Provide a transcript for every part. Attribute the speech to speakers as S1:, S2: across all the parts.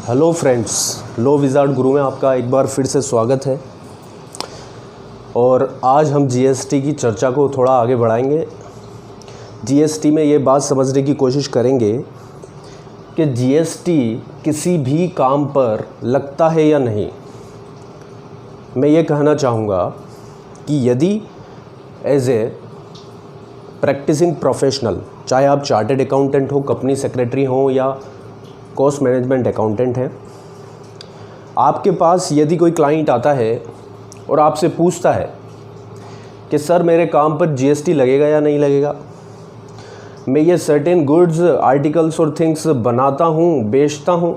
S1: Hello friends, लो wizard गुरु में आपका एक बार फिर से स्वागत है। और आज हम जीएसटी की चर्चा को थोड़ा आगे बढ़ाएंगे। जीएसटी में ये बात समझने की कोशिश करेंगे कि जीएसटी किसी भी काम पर लगता है या नहीं। मैं ये कहना चाहूँगा कि यदि एज ए प्रैक्टिसिंग प्रोफेशनल, चाहे आप चार्टर्ड अकाउंटेंट हो, कंपनी सेक्रेटरी हो या कॉस्ट मैनेजमेंट अकाउंटेंट हैं, आपके पास यदि कोई क्लाइंट आता है और आपसे पूछता है कि सर मेरे काम पर जीएसटी लगेगा या नहीं लगेगा, मैं ये सर्टेन गुड्स, आर्टिकल्स और थिंग्स बनाता हूँ, बेचता हूँ,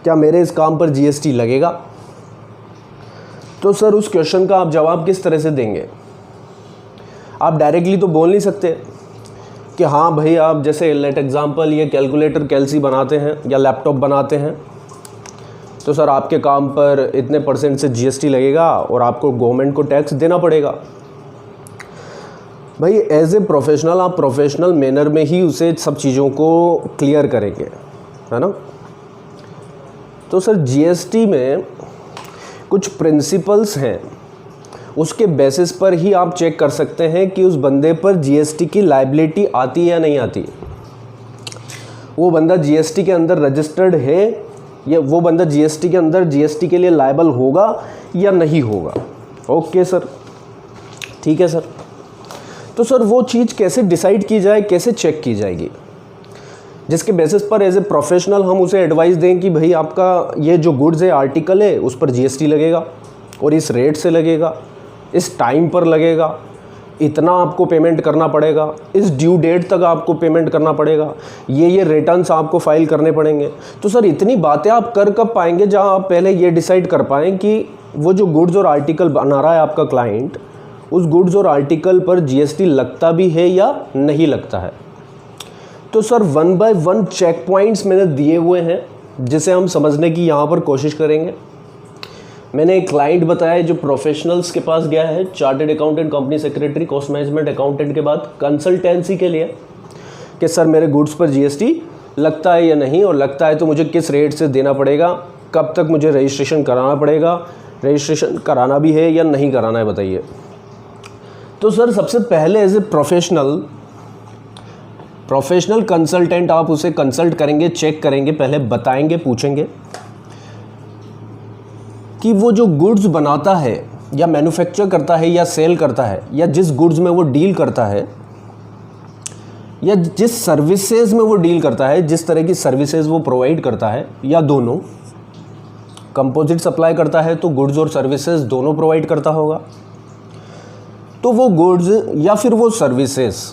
S1: क्या मेरे इस काम पर जीएसटी लगेगा? तो सर उस क्वेश्चन का आप जवाब किस तरह से देंगे? आप डायरेक्टली तो बोल नहीं सकते कि हाँ भाई, आप जैसे लेट एग्जांपल ये कैलकुलेटर कैलसी बनाते हैं या लैपटॉप बनाते हैं, तो सर आपके काम पर इतने % से जीएसटी लगेगा और आपको गवर्नमेंट को टैक्स देना पड़ेगा। भाई एज ए प्रोफेशनल आप प्रोफेशनल मैनर में ही उसे सब चीज़ों को क्लियर करेंगे, है ना। तो सर जीएसटी में कुछ प्रिंसिपल्स हैं, उसके बेसिस पर ही आप चेक कर सकते हैं कि उस बंदे पर जीएसटी की लायबिलिटी आती है या नहीं आती। वो बंदा जीएसटी के अंदर रजिस्टर्ड है या वो बंदा जीएसटी के अंदर जीएसटी के लिए लायबल होगा या नहीं होगा। ओके सर, ठीक है सर। तो सर वो चीज़ कैसे डिसाइड की जाए, कैसे चेक की जाएगी, जिसके बेसिस पर एज ए प्रोफेशनल हम उसे एडवाइस दें कि भाई आपका ये जो गुड्स है, आर्टिकल है, उस पर जीएसटी लगेगा और इस रेट से लगेगा, इस टाइम पर लगेगा, इतना आपको पेमेंट करना पड़ेगा, इस ड्यू डेट तक आपको पेमेंट करना पड़ेगा, ये रिटर्न्स आपको फाइल करने पड़ेंगे। तो सर इतनी बातें आप कर कब पाएंगे जहां आप पहले ये डिसाइड कर पाएँ कि वो जो गुड्स और आर्टिकल बना रहा है आपका क्लाइंट, उस गुड्स और आर्टिकल पर जीएसटी लगता भी है या नहीं लगता है। तो सर 1 बाय 1 चेक पॉइंट्स मैंने दिए हुए हैं जिसे हम समझने की यहाँ पर कोशिश करेंगे। मैंने एक क्लाइंट बताया जो प्रोफेशनल्स के पास गया है, chartered accountant, company secretary, cost management accountant के बाद कंसल्टेंसी के लिए, कि सर मेरे गुड्स पर जीएसटी लगता है या नहीं, और लगता है तो मुझे किस रेट से देना पड़ेगा, कब तक मुझे रजिस्ट्रेशन कराना पड़ेगा, रजिस्ट्रेशन कराना भी है या नहीं कराना है, बताइए। तो सर सबसे पहले एज ए प्रोफेशनल कंसल्टेंट आप उसे कंसल्ट करेंगे, चेक करेंगे, पहले बताएंगे, पूछेंगे कि वो जो गुड्स बनाता है या मैन्युफैक्चर करता है या सेल करता है, या जिस गुड्स में वो डील करता है या जिस सर्विसेज में वो डील करता है, जिस तरह की सर्विसेज वो प्रोवाइड करता है, या दोनों कंपोजिट सप्लाई करता है तो गुड्स और सर्विसेज दोनों प्रोवाइड करता होगा। तो वो गुड्स या फिर वो सर्विसेज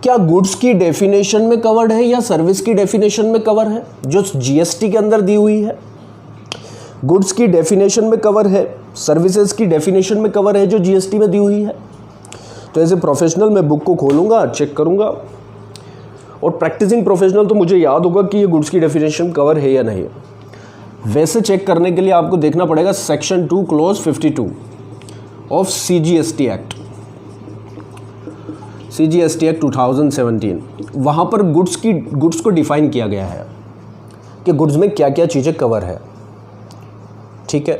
S1: क्या गुड्स की डेफिनेशन में कवर्ड है या सर्विस की डेफिनेशन में कवर है जो जीएसटी के अंदर दी हुई है? गुड्स की डेफिनेशन में कवर है, सर्विसेज की डेफिनेशन में कवर है जो जीएसटी में दी हुई है। तो एज ए प्रोफेशनल मैं बुक को खोलूँगा, चेक करूँगा, और प्रैक्टिसिंग प्रोफेशनल तो मुझे याद होगा कि ये गुड्स की डेफिनेशन कवर है या नहीं। वैसे चेक करने के लिए आपको देखना पड़ेगा section 2 clause 52 of CGST act 2017। वहाँ पर गुड्स को डिफाइन किया गया है कि गुड्स में क्या क्या चीज़ें कवर है, ठीक है।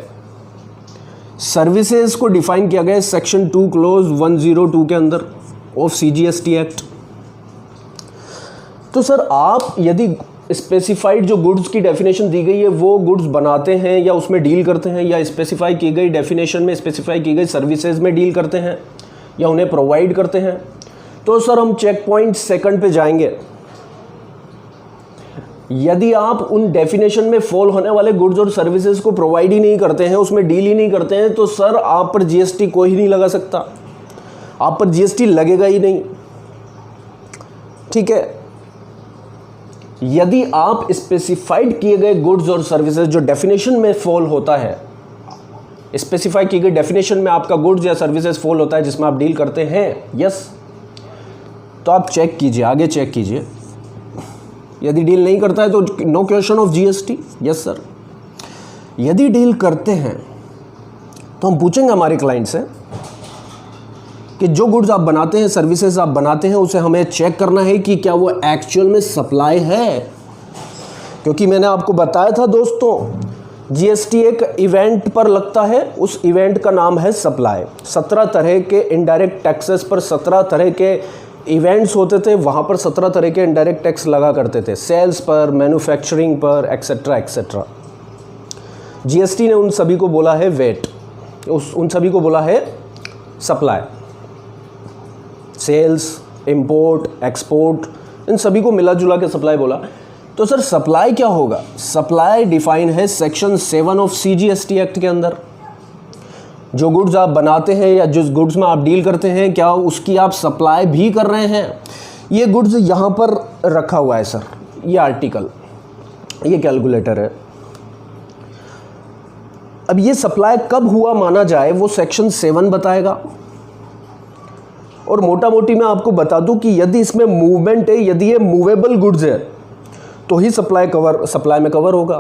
S1: सर्विसेज को डिफाइन किया गया है सेक्शन 2 क्लॉज 102 के अंदर ऑफ सीजीएसटी एक्ट। तो सर आप यदि स्पेसिफाइड जो गुड्स की डेफिनेशन दी गई है वो गुड्स बनाते हैं या उसमें डील करते हैं, या स्पेसिफाई की गई डेफिनेशन में स्पेसिफाई की गई सर्विसेज में डील करते हैं या उन्हें प्रोवाइड करते हैं, तो सर हम चेक पॉइंट सेकंड पे जाएंगे। यदि आप उन डेफिनेशन में फॉल होने वाले गुड्स और सर्विसेज को प्रोवाइड ही नहीं करते हैं, उसमें डील ही नहीं करते हैं, तो सर आप पर जीएसटी कोई ही नहीं लगा सकता, आप पर जीएसटी लगेगा ही नहीं, ठीक है। यदि आप स्पेसिफाइड किए गए गुड्स और सर्विसेज जो डेफिनेशन में फॉल होता है, स्पेसिफाई की गई डेफिनेशन में आपका गुड्स या सर्विसेज फॉल होता है जिसमें आप डील करते हैं, यस, तो आप चेक कीजिए, आगे चेक कीजिए। यदि डील नहीं करता है तो no question of GST, yes sir. यदि डील करते हैं तो हम पूछेंगे हमारे क्लाइंट से कि जो गुड्स आप बनाते हैं, सर्विसेज आप बनाते हैं, उसे हमें चेक करना है कि क्या वो एक्चुअल में सप्लाई है, क्योंकि मैंने आपको बताया था दोस्तों, जीएसटी एक इवेंट पर लगता है, उस इवेंट का नाम है सप्लाई। 17 तरह के इनडायरेक्ट टैक्सेस पर 17 तरह के इवेंट्स होते थे, वहाँ पर 17 तरह के इनडायरेक्ट टैक्स लगा करते थे, सेल्स पर, मैन्युफैक्चरिंग पर, एक्सेट्रा एक्सेट्रा। जीएसटी ने उन सभी को बोला है वेट, उन सभी को बोला है सप्लाई। सेल्स, इंपोर्ट, एक्सपोर्ट, इन सभी को मिला जुला के सप्लाई बोला। तो सर सप्लाई क्या होगा? सप्लाई डिफाइन है सेक्शन 7 ऑफ सीजीएसटी एक्ट के अंदर। जो गुड्स आप बनाते हैं या जिस गुड्स में आप डील करते हैं, क्या उसकी आप सप्लाई भी कर रहे हैं? ये गुड्स यहाँ पर रखा हुआ है सर, ये आर्टिकल, ये कैलकुलेटर है। अब ये सप्लाई कब हुआ माना जाए वो सेक्शन 7 बताएगा। और मोटा मोटी मैं आपको बता दूं कि यदि इसमें मूवमेंट है, यदि ये मूवेबल गुड्स है तो ही सप्लाई में कवर होगा।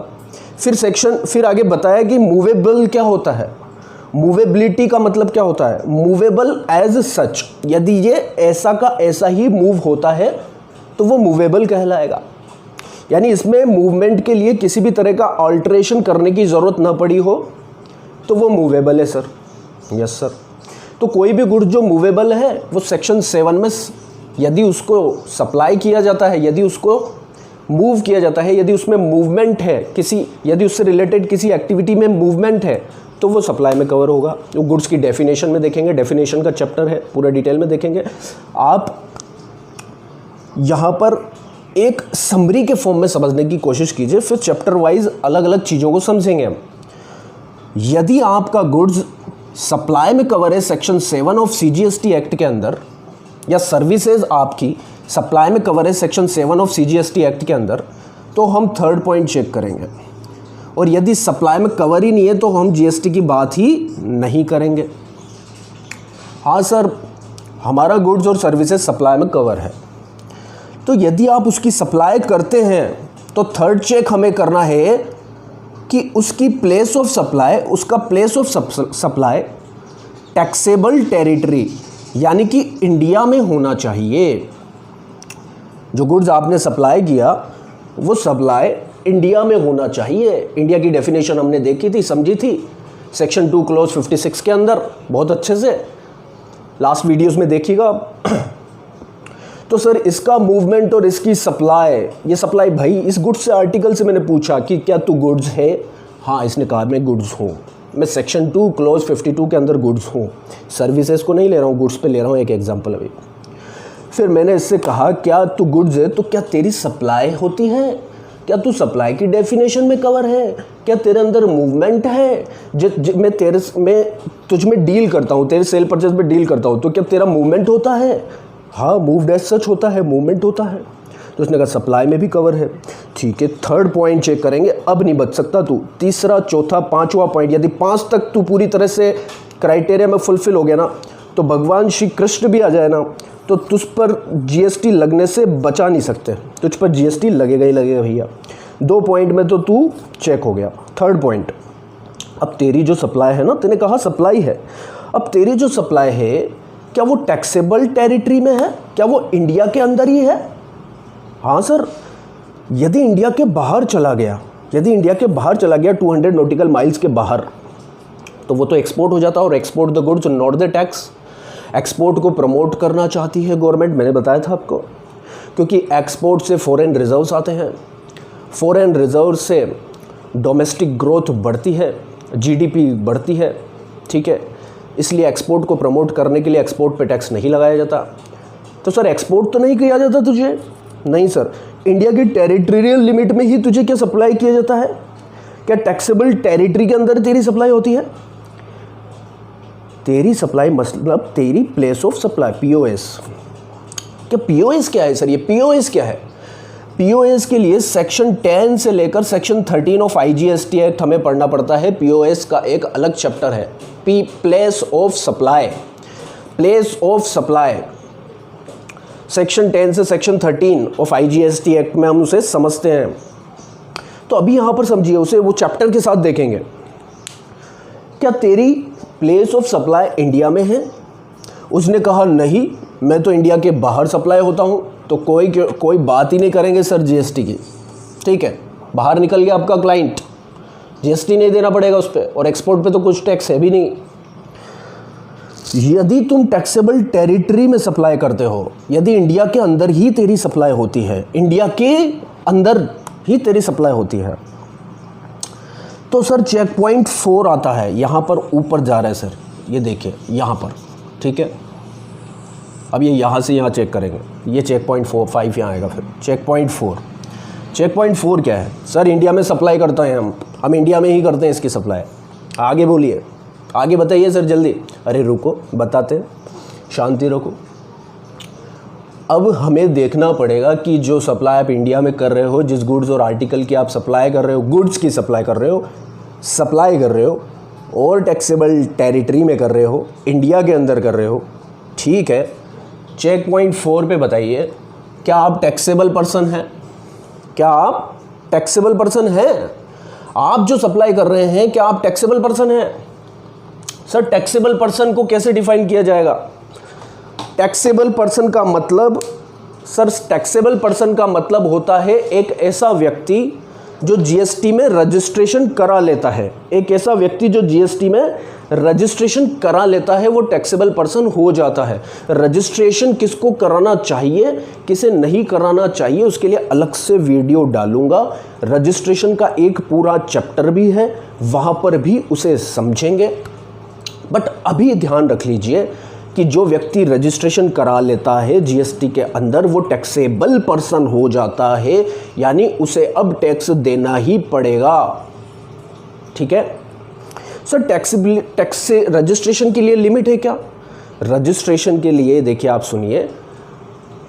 S1: फिर आगे बताया कि मूवेबल क्या होता है, मूवेबिलिटी का मतलब क्या होता है, मूवेबल एज सच, यदि ये ऐसा का ऐसा ही मूव होता है तो वो मूवेबल कहलाएगा। यानी इसमें मूवमेंट के लिए किसी भी तरह का ऑल्ट्रेशन करने की ज़रूरत ना पड़ी हो तो वो मूवेबल है सर। Yes sir. तो कोई भी गुड्स जो मूवेबल है वो सेक्शन 7 में, यदि उसको सप्लाई किया जाता है, यदि उसको मूव किया जाता है, यदि उसमें मूवमेंट है यदि उससे रिलेटेड किसी एक्टिविटी में मूवमेंट है तो वो सप्लाई में कवर होगा। वो गुड्स की डेफिनेशन में देखेंगे, डेफिनेशन का चैप्टर है, पूरा डिटेल में देखेंगे। आप यहाँ पर एक समरी के फॉर्म में समझने की कोशिश कीजिए, फिर चैप्टर वाइज अलग अलग चीज़ों को समझेंगे हम। यदि आपका गुड्स सप्लाई में कवर है सेक्शन 7 ऑफ सीजीएसटी एक्ट के अंदर, या सर्विसेज आपकी सप्लाई में कवर है सेक्शन 7 ऑफ सीजीएसटी एक्ट के अंदर, तो हम थर्ड पॉइंट चेक करेंगे। और यदि सप्लाई में कवर ही नहीं है तो हम जीएसटी की बात ही नहीं करेंगे। हाँ सर, हमारा गुड्स और सर्विसेज सप्लाई में कवर है, तो यदि आप उसकी सप्लाई करते हैं तो थर्ड चेक हमें करना है कि उसकी प्लेस ऑफ सप्लाई, उसका place of supply taxable territory यानी कि इंडिया में होना चाहिए। जो गुड्स आपने सप्लाई किया वो सप्लाई इंडिया में होना चाहिए। इंडिया की डेफिनेशन हमने देखी थी, समझी थी, सेक्शन 2 क्लॉज 56 के अंदर, बहुत अच्छे से लास्ट वीडियोस में देखिएगा। तो सर इसका मूवमेंट और इसकी सप्लाई, ये सप्लाई भाई इस गुड्स से, आर्टिकल से मैंने पूछा कि क्या तू गुड्स है? हाँ, इसने कहा मैं गुड्स हूँ, मैं सेक्शन 2 क्लॉज 52 के अंदर गुड्स हूँ। सर्विसेज को नहीं ले रहा हूँ, गुड्स पे ले रहा हूँ एक एग्जांपल अभी। फिर मैंने इससे कहा क्या तू गुड्स है तो क्या तेरी सप्लाई होती है? क्या तू सप्लाई की डेफिनेशन में कवर है? क्या तेरे अंदर मूवमेंट है? मैं तुझ में डील करता हूँ, तेरे सेल परचेज में डील करता हूँ, तो क्या तेरा मूवमेंट होता है? हाँ, मूव्ड एज सच होता है, मूवमेंट होता है। तो उसने कहा सप्लाई में भी कवर है। ठीक है, थर्ड पॉइंट चेक करेंगे। अब नहीं बच सकता तू, तीसरा, चौथा, पांचवा पॉइंट, यदि 5 तक तू पूरी तरह से क्राइटेरिया में फुलफिल हो गया ना, तो भगवान श्री कृष्ण भी आ जाए ना, तो तुझ पर जीएसटी लगने से बचा नहीं सकते, तुझ पर जीएसटी लगेगा ही लगेगा भैया। 2 पॉइंट में तो तू चेक हो गया। थर्ड पॉइंट, अब तेरी जो सप्लाई है ना, तूने कहा सप्लाई है, अब तेरी जो सप्लाई है क्या वो टैक्सेबल टेरिटरी में है? क्या वो इंडिया के अंदर ही है? हाँ सर, यदि इंडिया के बाहर चला गया, यदि इंडिया के बाहर चला गया 200 नॉटिकल माइल्स के बाहर, तो वो तो एक्सपोर्ट हो जाता है। और export the goods not the tax. Export को प्रमोट करना चाहती है गवर्नमेंट, मैंने बताया था आपको, क्योंकि एक्सपोर्ट से फॉरेन रिजर्व्स आते हैं, फॉरेन रिजर्व से डोमेस्टिक ग्रोथ बढ़ती है, जीडीपी बढ़ती है। ठीक है, इसलिए एक्सपोर्ट को प्रमोट करने के लिए एक्सपोर्ट पे टैक्स नहीं लगाया जाता। तो सर एक्सपोर्ट तो नहीं किया जाता तुझे? नहीं सर, इंडिया की टेरिटोरियल लिमिट में ही तुझे क्या सप्लाई किया जाता है? क्या टैक्सेबल टेरिटरी के अंदर तेरी सप्लाई होती है? तेरी सप्लाई मतलब तेरी प्लेस ऑफ सप्लाई, पीओएस। क्या पीओएस क्या है सर? ये पीओएस क्या है? पीओएस के लिए सेक्शन 10 से लेकर सेक्शन 13 ऑफ आईजीएसटी एक्ट हमें पढ़ना पड़ता है। पीओएस का एक अलग चैप्टर है, place of supply. Place of supply section 10 से सेक्शन 13 ऑफ आईजीएसटी एक्ट में हम उसे समझते हैं। तो अभी यहाँ पर समझिए उसे, वो चैप्टर के साथ देखेंगे। क्या तेरी प्लेस ऑफ सप्लाई इंडिया में है? उसने कहा नहीं, मैं तो इंडिया के बाहर सप्लाई होता हूँ, तो कोई बात ही नहीं करेंगे सर जीएसटी की। ठीक है, बाहर निकल गया आपका क्लाइंट, जीएसटी नहीं देना पड़ेगा उस पर, और एक्सपोर्ट पे तो कुछ टैक्स है भी नहीं। यदि तुम टैक्सेबल टेरिटरी में सप्लाई करते हो, यदि इंडिया के अंदर ही तेरी सप्लाई होती है, इंडिया के अंदर ही तेरी सप्लाई होती है, तो सर चेक पॉइंट 4 आता है, यहाँ पर ऊपर जा रहा है सर, ये देखिए यहाँ पर, ठीक है। अब ये यहाँ से यहाँ चेक करेंगे, ये चेक पॉइंट 5 यहाँ आएगा। फिर चेक पॉइंट 4, चेक पॉइंट 4 क्या है सर? इंडिया में सप्लाई करते हैं हम इंडिया में ही करते हैं इसकी सप्लाई। आगे बोलिए, आगे बताइए सर जल्दी। अरे रुको, बताते हैं, शांति रखो। अब हमें देखना पड़ेगा कि जो सप्लाई आप इंडिया में कर रहे हो, जिस गुड्स और आर्टिकल की आप सप्लाई कर रहे हो, गुड्स की सप्लाई कर रहे हो और टैक्सेबल टेरिटरी में कर रहे हो, इंडिया के अंदर कर रहे हो, ठीक है। चेक पॉइंट 4 पे बताइए, क्या आप टैक्सेबल पर्सन हैं? क्या आप टैक्सेबल पर्सन हैं? आप जो सप्लाई कर रहे हैं, क्या आप टैक्सेबल पर्सन हैं? सर टैक्सेबल पर्सन को कैसे डिफाइन किया जाएगा? टैक्सेबल पर्सन का मतलब, सर टैक्सेबल पर्सन का मतलब होता है एक ऐसा व्यक्ति जो जीएसटी में रजिस्ट्रेशन करा लेता है। एक ऐसा व्यक्ति जो जीएसटी में रजिस्ट्रेशन करा लेता है वो टैक्सेबल पर्सन हो जाता है। रजिस्ट्रेशन किसको कराना चाहिए, किसे नहीं कराना चाहिए, उसके लिए अलग से वीडियो डालूंगा। रजिस्ट्रेशन का एक पूरा चैप्टर भी है, वहाँ पर भी उसे समझेंगे। बट अभी ध्यान रख लीजिए कि जो व्यक्ति रजिस्ट्रेशन करा लेता है जीएसटी के अंदर, वो टैक्सेबल पर्सन हो जाता है, यानी उसे अब टैक्स देना ही पड़ेगा, ठीक है। सर टैक्स रजिस्ट्रेशन के लिए लिमिट है क्या? रजिस्ट्रेशन के लिए देखिए, आप सुनिए,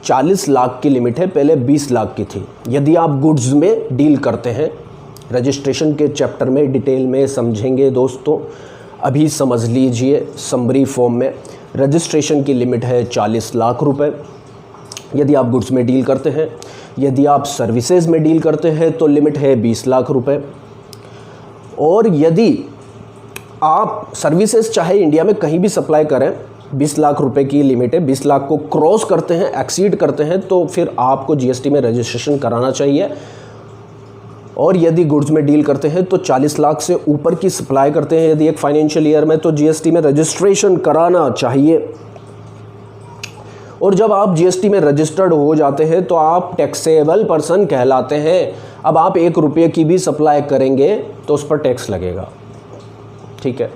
S1: 40 लाख की लिमिट है, पहले 20 लाख की थी। यदि आप गुड्स में डील करते हैं, रजिस्ट्रेशन के चैप्टर में डिटेल में समझेंगे दोस्तों, अभी समझ लीजिए समरी फॉर्म में। रजिस्ट्रेशन की लिमिट है 40 लाख रुपए यदि आप गुड्स में डील करते हैं। यदि आप सर्विसेज में डील करते हैं तो लिमिट है 20 लाख रुपए। और यदि आप सर्विसेज चाहे इंडिया में कहीं भी सप्लाई करें, 20 लाख रुपए की लिमिट है। 20 लाख को क्रॉस करते हैं, एक्सीड करते हैं, तो फिर आपको जीएसटी में रजिस्ट्रेशन कराना चाहिए। और यदि गुड्स में डील करते हैं तो 40 लाख से ऊपर की सप्लाई करते हैं यदि एक फाइनेंशियल ईयर में, तो जीएसटी में रजिस्ट्रेशन कराना चाहिए। और जब आप जीएसटी में रजिस्टर्ड हो जाते हैं तो आप टैक्सेबल पर्सन कहलाते हैं। अब आप 1 रुपये की भी सप्लाई करेंगे तो उस पर टैक्स लगेगा, ठीक है।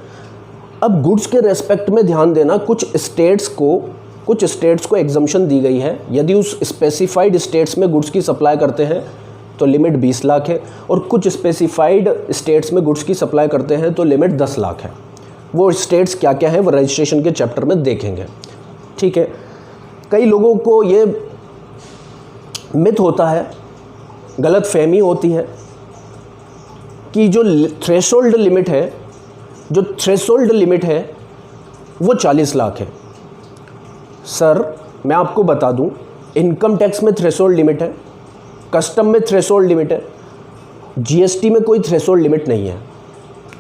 S1: अब गुड्स के रेस्पेक्ट में ध्यान देना, कुछ स्टेट्स को एग्जम्पशन दी गई है। यदि उस स्पेसिफाइड स्टेट्स में गुड्स की सप्लाई करते हैं तो लिमिट 20 लाख है, और कुछ स्पेसिफाइड स्टेट्स में गुड्स की सप्लाई करते हैं तो लिमिट 10 लाख है। वो स्टेट्स क्या क्या है वो रजिस्ट्रेशन के चैप्टर में देखेंगे, ठीक है। कई लोगों को ये मिथ होता है, गलत फहमी होती है कि जो थ्रेशोल्ड लिमिट है वो 40 लाख है। सर मैं आपको बता दूं, इनकम टैक्स में थ्रेशोल्ड लिमिट है, कस्टम में थ्रेशोल्ड लिमिट है, जीएसटी में कोई थ्रेशोल्ड लिमिट नहीं है।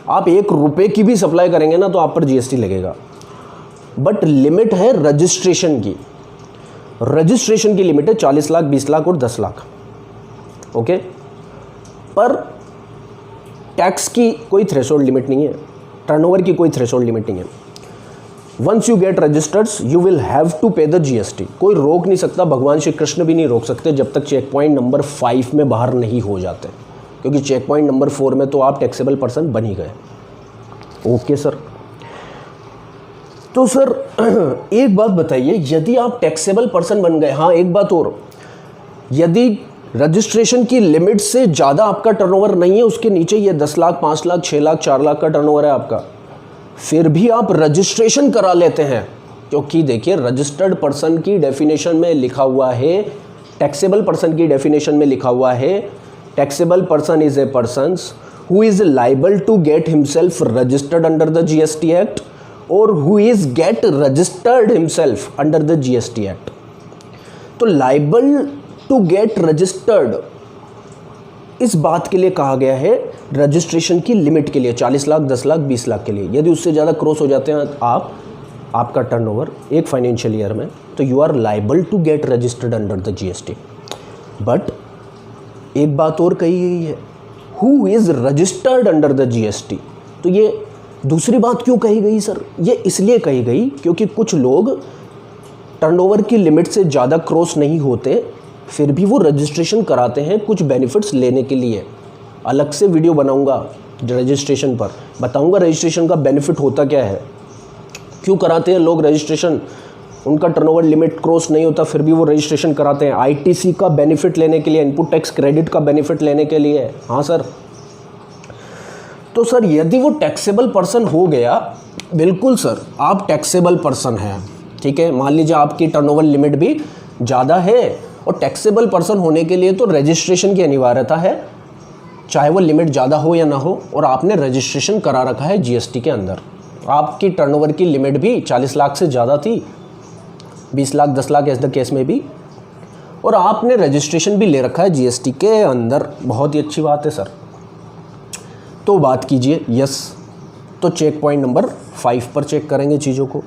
S1: आप 1 रुपये की भी सप्लाई करेंगे ना तो आप पर जीएसटी लगेगा। बट लिमिट है रजिस्ट्रेशन की, रजिस्ट्रेशन की लिमिट है 40 लाख, 20 लाख और 10 लाख, ओके। पर टैक्स की कोई थ्रेशोल्ड लिमिट नहीं है, टर्नओवर की कोई थ्रेशोल्ड लिमिट नहीं है। Once you get registered you will have to pay the GST. कोई रोक नहीं सकता, भगवान श्री कृष्ण भी नहीं रोक सकते जब तक चेक पॉइंट नंबर 5 में बाहर नहीं हो जाते, क्योंकि चेक पॉइंट नंबर 4 में तो आप टैक्सेबल पर्सन बन ही गए, ओके सर। तो सर एक बात बताइए, यदि आप टैक्सेबल पर्सन बन गए, हाँ एक बात और, यदि रजिस्ट्रेशन की लिमिट से ज़्यादा आपका टर्नओवर नहीं है, उसके नीचे ये 10 लाख, 5 लाख, 6 लाख, 4 लाख का टर्नओवर है आपका, फिर भी आप रजिस्ट्रेशन करा लेते हैं। क्योंकि देखिए रजिस्टर्ड पर्सन की डेफिनेशन में लिखा हुआ है, टैक्सेबल पर्सन की डेफिनेशन में लिखा हुआ है, taxable person is a person who is liable to get himself registered under the GST act और who is get registered himself under the GST act. तो लाइबल टू गेट रजिस्टर्ड इस बात के लिए कहा गया है, रजिस्ट्रेशन की लिमिट के लिए, 40 लाख, 10 लाख, 20 लाख के लिए। यदि उससे ज़्यादा क्रॉस हो जाते हैं आपका टर्नओवर एक फाइनेंशियल ईयर में, तो you are liable to get registered under the GST. But एक बात और कही गई है who is registered under the GST। तो ये दूसरी बात क्यों कही गई सर? ये इसलिए कही गई क्योंकि कुछ लोग टर्नओवर की लिमिट से ज़्यादा क्रॉस नहीं होते, फिर भी वो रजिस्ट्रेशन कराते हैं कुछ बेनिफिट्स लेने के लिए। अलग से वीडियो बनाऊंगा रजिस्ट्रेशन पर, बताऊंगा रजिस्ट्रेशन का बेनिफिट होता क्या है, क्यों कराते हैं लोग रजिस्ट्रेशन। उनका टर्नओवर लिमिट क्रॉस नहीं होता फिर भी वो रजिस्ट्रेशन कराते हैं। ITC का बेनिफिट लेने के लिए, इनपुट टैक्स क्रेडिट का बेनिफिट लेने के लिए। हाँ सर। तो सर यदि वो टैक्सेबल पर्सन हो गया, बिल्कुल सर आप टैक्सेबल पर्सन हैं, ठीक है। मान लीजिए आपकी टर्नओवर लिमिट भी ज़्यादा है और टैक्सेबल पर्सन होने के लिए तो रजिस्ट्रेशन की अनिवार्यता है, चाहे वो लिमिट ज़्यादा हो या ना हो, और आपने रजिस्ट्रेशन करा रखा है GST के अंदर। आपकी टर्नओवर की लिमिट भी 40 लाख से ज़्यादा थी, 20 लाख 10 लाख ऐसे केस में भी, और आपने रजिस्ट्रेशन भी ले रखा है GST के अंदर। बहुत ही अच्छी बात है सर। तो बात कीजिए यस, तो चेक पॉइंट नंबर 5 पर चेक करेंगे चीज़ों को।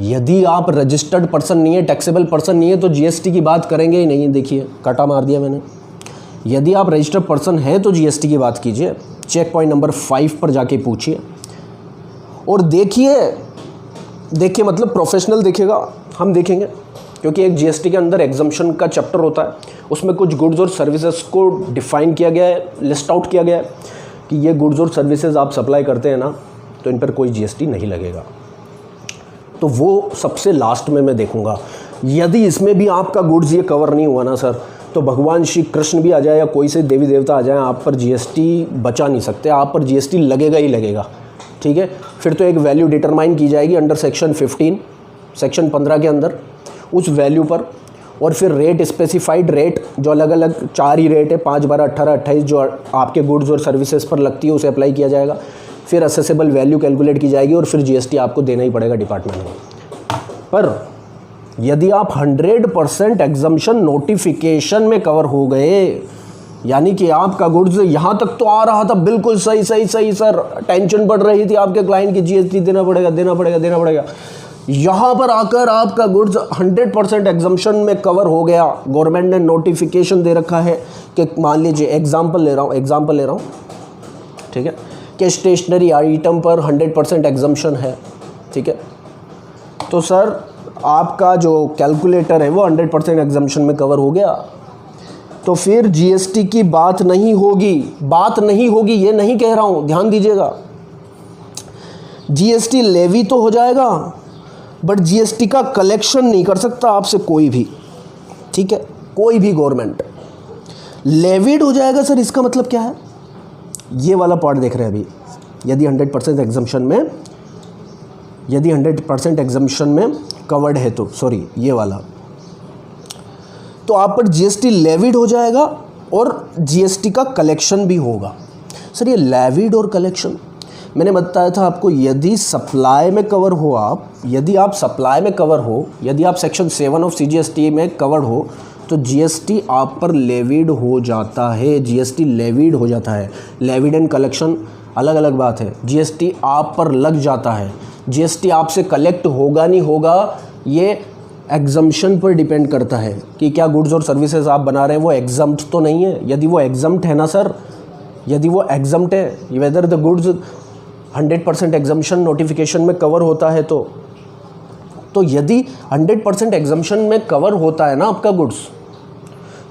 S1: यदि आप रजिस्टर्ड पर्सन नहीं है, टैक्सेबल पर्सन नहीं है, तो GST की बात करेंगे ही नहीं। देखिए काटा मार दिया मैंने। यदि आप रजिस्टर्ड पर्सन हैं तो GST की बात कीजिए। चेक पॉइंट नंबर 5 पर जाके पूछिए और देखिए मतलब प्रोफेशनल देखेगा, हम देखेंगे, क्योंकि एक GST के अंदर एग्जम्पशन का चैप्टर होता है, उसमें कुछ गुड्स और सर्विसेज को डिफाइन किया गया है, लिस्ट आउट किया गया है कि ये गुड्स और सर्विसेज आप सप्लाई करते हैं ना, तो इन पर कोई GST नहीं लगेगा। तो वो सबसे लास्ट में मैं देखूंगा। यदि इसमें भी आपका गुड्स ये कवर नहीं हुआ ना सर, तो भगवान श्री कृष्ण भी आ जाए या कोई से देवी देवता आ जाए, आप पर GST बचा नहीं सकते, आप पर GST लगेगा ही लगेगा, ठीक है। फिर तो एक वैल्यू डिटरमाइन की जाएगी अंडर सेक्शन 15, सेक्शन 15 के अंदर, उस वैल्यू पर, और फिर रेट, स्पेसिफाइड रेट, जो अलग अलग 4 ही रेट है, 5, 12, 18, 28, जो आपके गुड्स और सर्विसेज पर लगती है उसे अप्लाई किया जाएगा। फिर असेसेबल वैल्यू कैलकुलेट की जाएगी और फिर GST आपको देना ही पड़ेगा डिपार्टमेंट में। पर यदि आप 100% एग्जम्पशन नोटिफिकेशन में कवर हो गए, यानी कि आपका गुड्स यहाँ तक तो आ रहा था बिल्कुल सही सर, टेंशन बढ़ रही थी आपके क्लाइंट की, GST देना पड़ेगा, यहाँ पर आकर आपका गुड्स 100% एग्जम्पशन में कवर हो गया। गवर्नमेंट ने नोटिफिकेशन दे रखा है कि मान लीजिए एग्जाम्पल ले रहा हूँ, ठीक है, कि स्टेशनरी आइटम पर 100% एग्जम्पशन है, ठीक है। तो सर आपका जो कैलकुलेटर है वो 100% एग्जम्पशन में कवर हो गया, तो फिर GST की बात नहीं होगी, ये नहीं कह रहा हूँ, ध्यान दीजिएगा। GST लेवी तो हो जाएगा, बट GST का कलेक्शन नहीं कर सकता आपसे कोई भी, ठीक है, कोई भी गवर्नमेंट। लेविड हो जाएगा सर, इसका मतलब क्या है? ये वाला पार्ट देख रहे हैं अभी। यदि 100% एग्जम्पशन में कवर्ड है तो, सॉरी ये वाला, तो आप पर GST लेविड हो जाएगा और GST का कलेक्शन भी होगा। सर ये लेविड और कलेक्शन मैंने बताया था आपको, यदि सप्लाई में कवर हो आप, यदि आप सप्लाई में कवर हो, यदि आप सेक्शन 7 ऑफ CGST में कवर्ड हो, तो GST आप पर लेविड हो जाता है, GST लेविड हो जाता है। लेविड एंड कलेक्शन अलग अलग बात है। GST आप पर लग जाता है, GST आपसे कलेक्ट होगा नहीं होगा ये एग्जम्पशन पर डिपेंड करता है कि क्या गुड्स और सर्विसेज आप बना रहे हैं वो एग्जम्प्ट तो नहीं है। यदि वो एग्जम्प्ट है ना सर, यदि वो एग्जम्प्ट है, whether the goods 100% exemption notification में कवर होता है तो यदि 100% एग्जम्पशन में कवर होता है ना आपका गुड्स,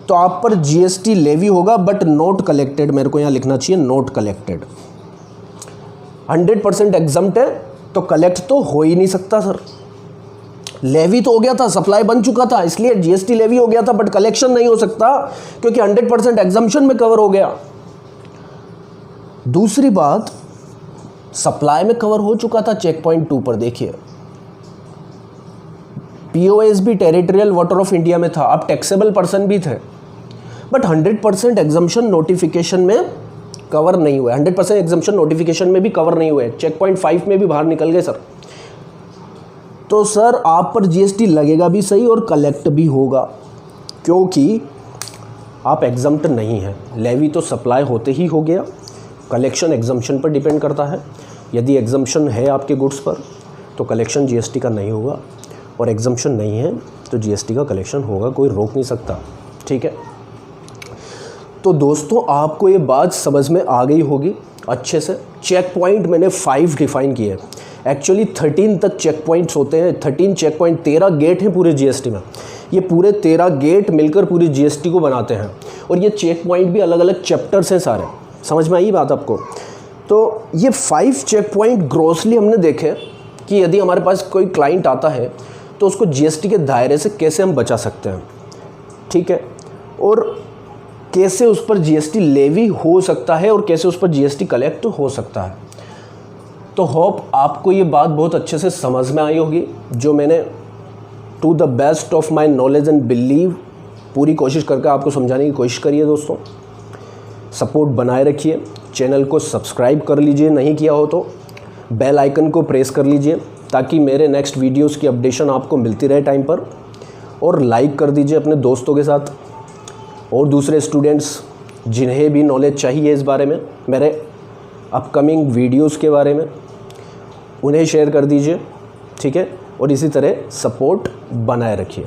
S1: तो आप पर GST लेवी होगा, बट नोट कलेक्टेड। मेरे को यहाँ लिखना चाहिए नोट कलेक्टेड। 100% एग्जम्प्ट है तो कलेक्ट तो हो ही नहीं सकता सर। लेवी तो हो गया था, सप्लाई बन चुका था, इसलिए GST लेवी हो गया था, बट कलेक्शन नहीं हो सकता क्योंकि 100% एग्जम्पशन में कवर हो गया। दूसरी बात, सप्लाई में कवर हो चुका था। चेक पॉइंट 2 पर देखिए, POSB territorial water of India में था, आप टैक्सेबल पर्सन भी थे, बट 100% एग्जम्पशन नोटिफिकेशन में कवर नहीं हुए। 100% एग्जम्पशन नोटिफिकेशन में भी कवर नहीं हुए, चेक पॉइंट 5 में भी बाहर निकल गए सर। तो सर आप पर GST लगेगा भी सही और कलेक्ट भी होगा, क्योंकि आप एग्जम्प्ट नहीं हैं। लेवी तो सप्लाई होते ही हो गया, कलेक्शन एग्जम्पशन पर डिपेंड करता है। यदि एग्जम्पशन है आपके गुड्स पर तो कलेक्शन GST का नहीं होगा, और एग्जम्पशन नहीं है तो GST का कलेक्शन होगा, कोई रोक नहीं सकता, ठीक है। तो दोस्तों आपको ये बात समझ में आ गई होगी अच्छे से। चेक पॉइंट मैंने 5 डिफ़ाइन किए, एक्चुअली 13 तक चेक पॉइंट्स होते हैं। 13 चेक पॉइंट, 13 गेट हैं पूरे जीएसटी में। ये पूरे 13 गेट मिलकर पूरी जीएसटी को बनाते हैं। और ये चेक पॉइंट भी अलग अलग चैप्टर्स हैं सारे। समझ में आई बात आपको? तो ये 5 चेक पॉइंट ग्रॉसली हमने देखे कि यदि हमारे पास कोई क्लाइंट आता है तो उसको जीएसटी के दायरे से कैसे हम बचा सकते हैं, ठीक है, और कैसे उस पर जीएसटी लेवी हो सकता है और कैसे उस पर जीएसटी कलेक्ट हो सकता है। तो होप आपको ये बात बहुत अच्छे से समझ में आई होगी, जो मैंने to the best of my knowledge and believe पूरी कोशिश करके आपको समझाने की कोशिश करी है। दोस्तों सपोर्ट बनाए रखिए, चैनल को सब्सक्राइब कर लीजिए, नहीं किया हो तो बेल आइकन को प्रेस कर लीजिए ताकि मेरे नेक्स्ट वीडियोस की अपडेशन आपको मिलती रहे टाइम पर। और लाइक कर दीजिए अपने दोस्तों के साथ और दूसरे स्टूडेंट्स जिन्हें भी नॉलेज चाहिए इस बारे में, मेरे अपकमिंग वीडियोस के बारे में, उन्हें शेयर कर दीजिए, ठीक है। और इसी तरह सपोर्ट बनाए रखिए।